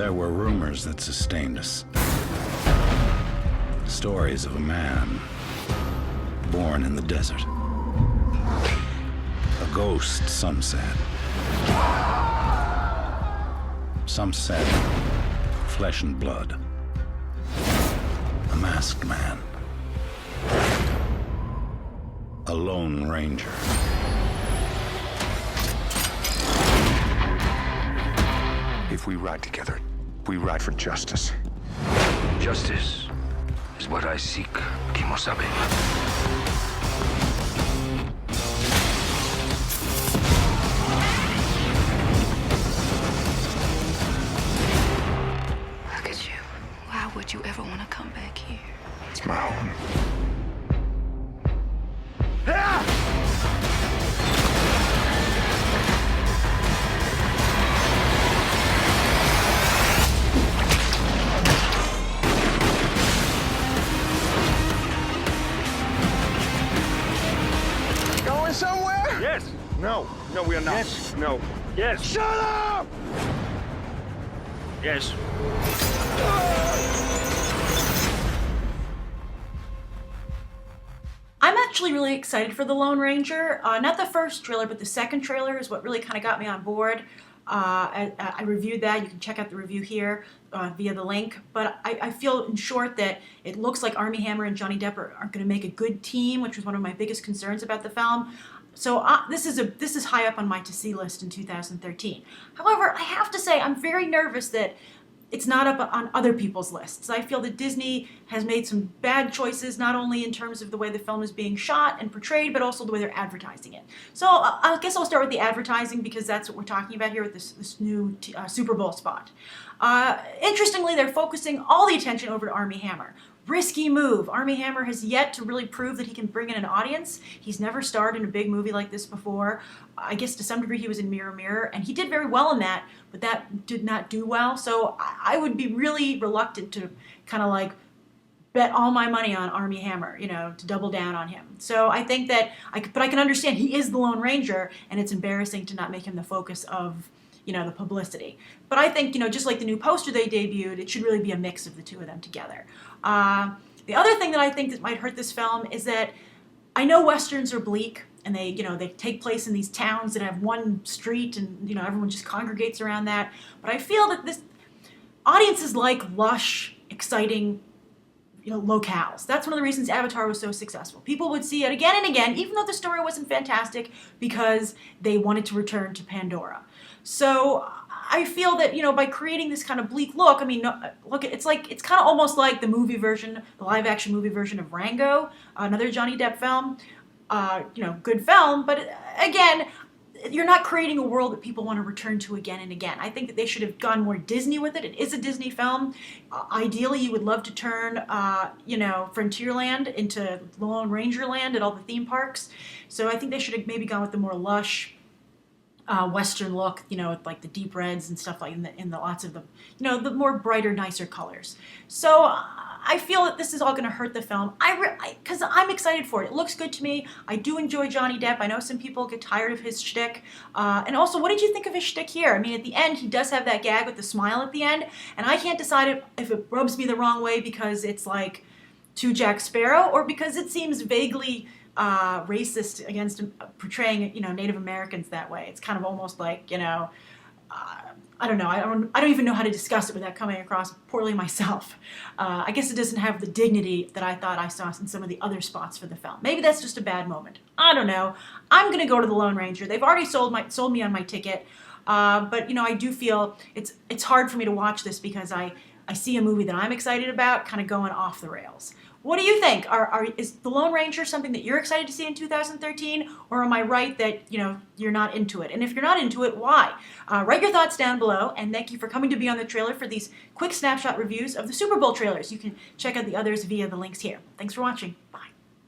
There were rumors that sustained us. Stories of a man born in the desert. A ghost, some said. Some said flesh and blood. A masked man. A lone ranger. If we ride together, we ride for justice. Justice is what I seek, Kimosabe. Look at you. Why would you ever want to come back here? It's my home. Going somewhere? Yes. No. No, we are not. Yes. No. Yes. Shut up! Yes. I'm actually really excited for The Lone Ranger. Not the first trailer, but the second trailer is what really kind of got me on board. I reviewed that. You can check out the review here via the link. But I feel, in short, that it looks like Armie Hammer and Johnny Depp are going to make a good team, which was one of my biggest concerns about the film. So this is high up on my to-see list in 2013. However, I have to say I'm very nervous that it's not up on other people's lists. I feel that Disney has made some bad choices, not only in terms of the way the film is being shot and portrayed, but also the way they're advertising it. So I guess I'll start with the advertising because that's what we're talking about here with this new Super Bowl spot. Interestingly, they're focusing all the attention over to Armie Hammer. Risky move. Armie Hammer has yet to really prove that he can bring in an audience. He's never starred in a big movie like this before. I guess to some degree he was in Mirror Mirror, and he did very well in that, but that did not do well. So I would be really reluctant to kind of like bet all my money on Armie Hammer, you know, to double down on him. So I think that, but I can understand he is the Lone Ranger, and it's embarrassing to not make him the focus of, you know, the publicity. But I think, you know, just like the new poster they debuted, it should really be a mix of the two of them together. The other thing that I think that might hurt this film is that I know Westerns are bleak, and they take place in these towns that have one street, and, you know, everyone just congregates around that. But I feel that this audiences like lush, exciting, you know, locales. That's one of the reasons Avatar was so successful. People would see it again and again, even though the story wasn't fantastic, because they wanted to return to Pandora. So I feel that, you know, by creating this kind of bleak look, I mean, look, it's kind of almost like the movie version, the live-action movie version of Rango, another Johnny Depp film. You know, good film, but again, you're not creating a world that people want to return to again and again. I think that they should have gone more Disney with it. It is a Disney film. Ideally, you would love to turn, you know, Frontierland into Lone Ranger Land at all the theme parks. So I think they should have maybe gone with the more lush, Western look, you know, with like the deep reds and stuff like in the lots of the, you know, the more brighter, nicer colors. So I feel that this is all going to hurt the film. Because I'm excited for it. It looks good to me. I do enjoy Johnny Depp. I know some people get tired of his shtick. And also, what did you think of his shtick here? I mean, at the end, he does have that gag with the smile at the end, and I can't decide if it rubs me the wrong way because it's like to Jack Sparrow or because it seems vaguely racist against portraying, you know, Native Americans that way. It's kind of almost like, you know, I don't know. I don't even know how to discuss it without coming across poorly myself. I guess it doesn't have the dignity that I thought I saw in some of the other spots for the film. Maybe that's just a bad moment. I don't know. I'm going to go to The Lone Ranger. They've already sold me on my ticket. But, you know, I do feel it's hard for me to watch this because I see a movie that I'm excited about kind of going off the rails. What do you think? Is The Lone Ranger something that you're excited to see in 2013, or am I right that, you know, you're not into it? And if you're not into it, why? Write your thoughts down below, and thank you for coming to be on the trailer for these quick snapshot reviews of the Super Bowl trailers. You can check out the others via the links here. Thanks for watching. Bye.